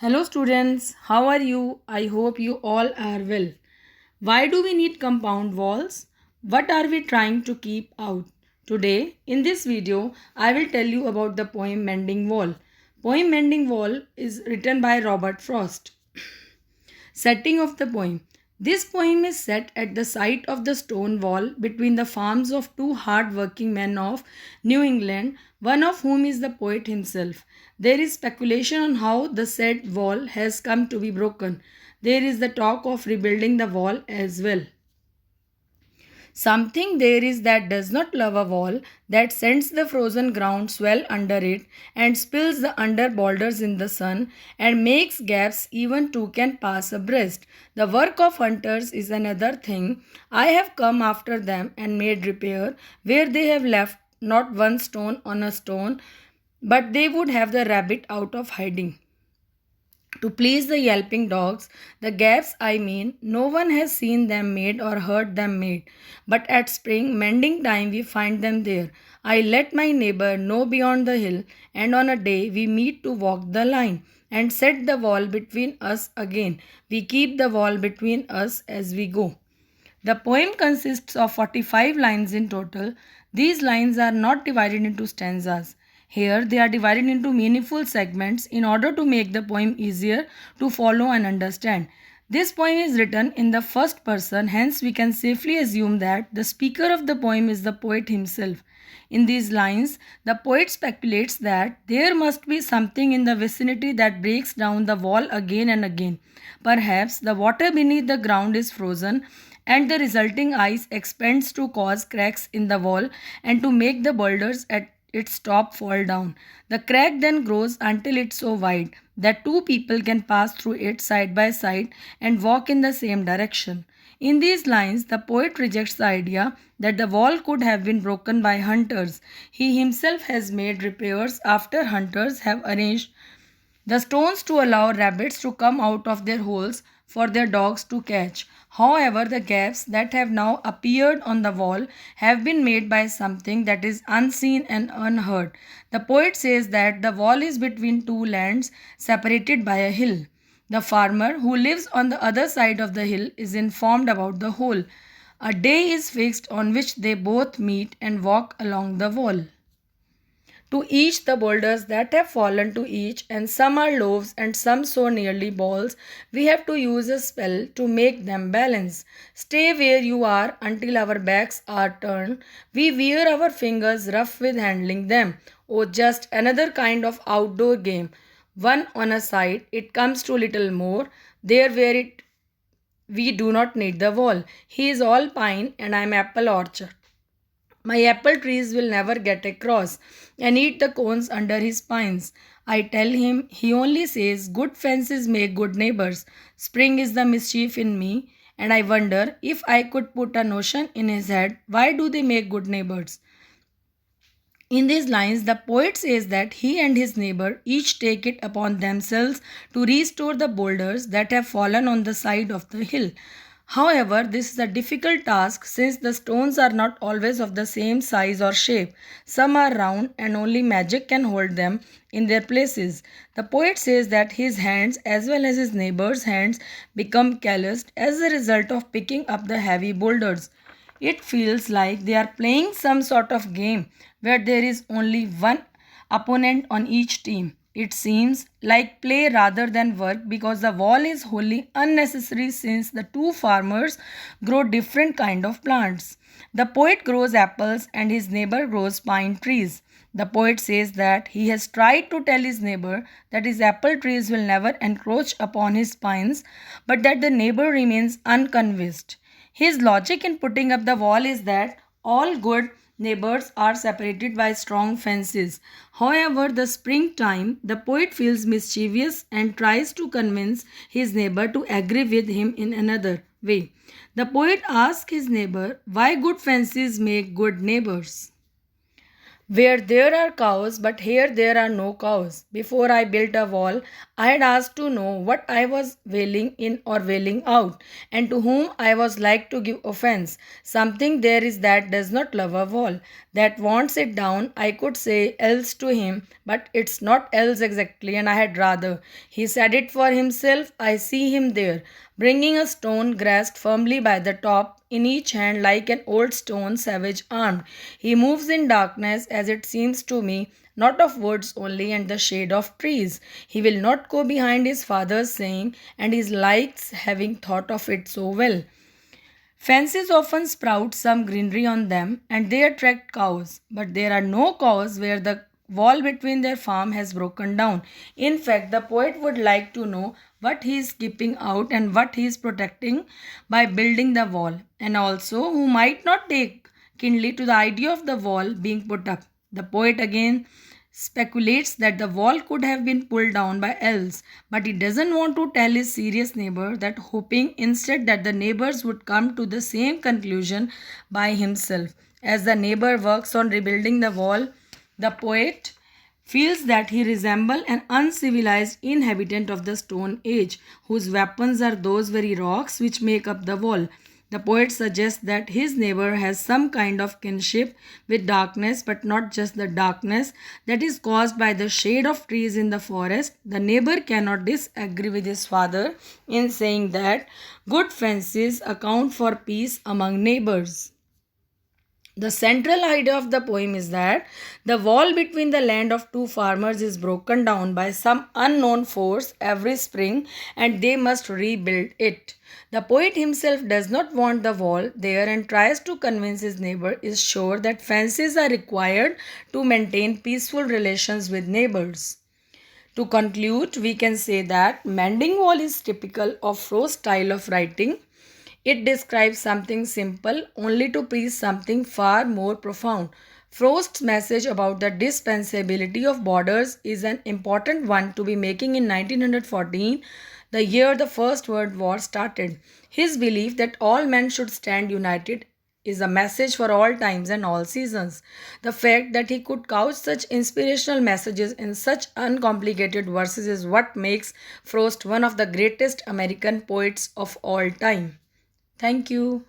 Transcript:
Hello, students. How are you? I hope you all are well. Why do we need compound walls? What are we trying to keep out? Today, in this video, I will tell you about the poem Mending Wall. Poem Mending Wall is written by Robert Frost. Setting of the poem. This poem is set at the site of the stone wall between the farms of two hard-working men of New England, one of whom is the poet himself. There is speculation on how the said wall has come to be broken. There is the talk of rebuilding the wall as well. Something there is that does not love a wall, that sends the frozen ground swell under it, and spills the under boulders in the sun, and makes gaps even two can pass abreast. The work of hunters is another thing. I have come after them and made repair, where they have left not one stone on a stone, but they would have the rabbit out of hiding. To please the yelping dogs, the gaps I mean, no one has seen them made or heard them made. But at spring mending time we find them there. I let my neighbor know beyond the hill, and on a day we meet to walk the line and set the wall between us again. We keep the wall between us as we go. The poem consists of 45 lines in total. These lines are not divided into stanzas. Here, they are divided into meaningful segments in order to make the poem easier to follow and understand. This poem is written in the first person, hence, we can safely assume that the speaker of the poem is the poet himself. In these lines, the poet speculates that there must be something in the vicinity that breaks down the wall again and again. Perhaps the water beneath the ground is frozen and the resulting ice expands to cause cracks in the wall and to make the boulders at its top fall down. The crack then grows until it's so wide that two people can pass through it side by side and walk in the same direction. In these lines, the poet rejects the idea that the wall could have been broken by hunters. He himself has made repairs after hunters have arranged the stones to allow rabbits to come out of their holes for their dogs to catch. However, the gaps that have now appeared on the wall have been made by something that is unseen and unheard. The poet says that the wall is between two lands separated by a hill. The farmer who lives on the other side of the hill is informed about the hole. A day is fixed on which they both meet and walk along the wall. To each the boulders that have fallen to each, and some are loaves and some so nearly balls, we have to use a spell to make them balance. Stay where you are until our backs are turned. We wear our fingers rough with handling them. Oh, just another kind of outdoor game. One on a side, it comes to little more. There where it we do not need the wall. He is all pine and I am apple orchard. My apple trees will never get across and eat the cones under his pines. I tell him, he only says, good fences make good neighbors. Spring is the mischief in me, and I wonder if I could put a notion in his head, why do they make good neighbors? In these lines, the poet says that he and his neighbor each take it upon themselves to restore the boulders that have fallen on the side of the hill. However, this is a difficult task since the stones are not always of the same size or shape. Some are round and only magic can hold them in their places. The poet says that his hands as well as his neighbor's hands become calloused as a result of picking up the heavy boulders. It feels like they are playing some sort of game where there is only one opponent on each team. It seems like play rather than work because the wall is wholly unnecessary since the two farmers grow different kind of plants. The poet grows apples and his neighbor grows pine trees. The poet says that he has tried to tell his neighbor that his apple trees will never encroach upon his pines, but that the neighbor remains unconvinced. His logic in putting up the wall is that all good neighbors are separated by strong fences. However, the springtime, the poet feels mischievous and tries to convince his neighbor to agree with him in another way. The poet asks his neighbor why good fences make good neighbors. Where there are cows, but here there are no cows. Before I built a wall, I had asked to know what I was wailing in or wailing out, and to whom I was like to give offense. Something there is that does not love a wall, that wants it down. I could say else to him, but it's not else exactly, and I had rather. He said it for himself. I see him there, bringing a stone grasped firmly by the top in each hand like an old stone savage armed. He moves in darkness, as it seems to me, not of woods only and the shade of trees. He will not go behind his father's saying, and he likes having thought of it so well. Fences often sprout some greenery on them and they attract cows, but there are no cows where the wall between their farm has broken down. In fact, the poet would like to know what he is keeping out and what he is protecting by building the wall, and also who might not take kindly to the idea of the wall being put up. The poet again speculates that the wall could have been pulled down by elves, but he doesn't want to tell his serious neighbor that, hoping instead that the neighbors would come to the same conclusion by himself. As the neighbor works on rebuilding the wall, the poet feels that he resembles an uncivilized inhabitant of the Stone Age, whose weapons are those very rocks which make up the wall. The poet suggests that his neighbor has some kind of kinship with darkness, but not just the darkness that is caused by the shade of trees in the forest. The neighbor cannot disagree with his father in saying that good fences account for peace among neighbors. The central idea of the poem is that the wall between the land of two farmers is broken down by some unknown force every spring and they must rebuild it. The poet himself does not want the wall there and tries to convince his neighbor is sure that fences are required to maintain peaceful relations with neighbors. To conclude, we can say that Mending Wall is typical of Frost's style of writing. It describes something simple only to preach something far more profound. Frost's message about the dispensability of borders is an important one to be making in 1914, the year the First World War started. His belief that all men should stand united is a message for all times and all seasons. The fact that he could couch such inspirational messages in such uncomplicated verses is what makes Frost one of the greatest American poets of all time. Thank you.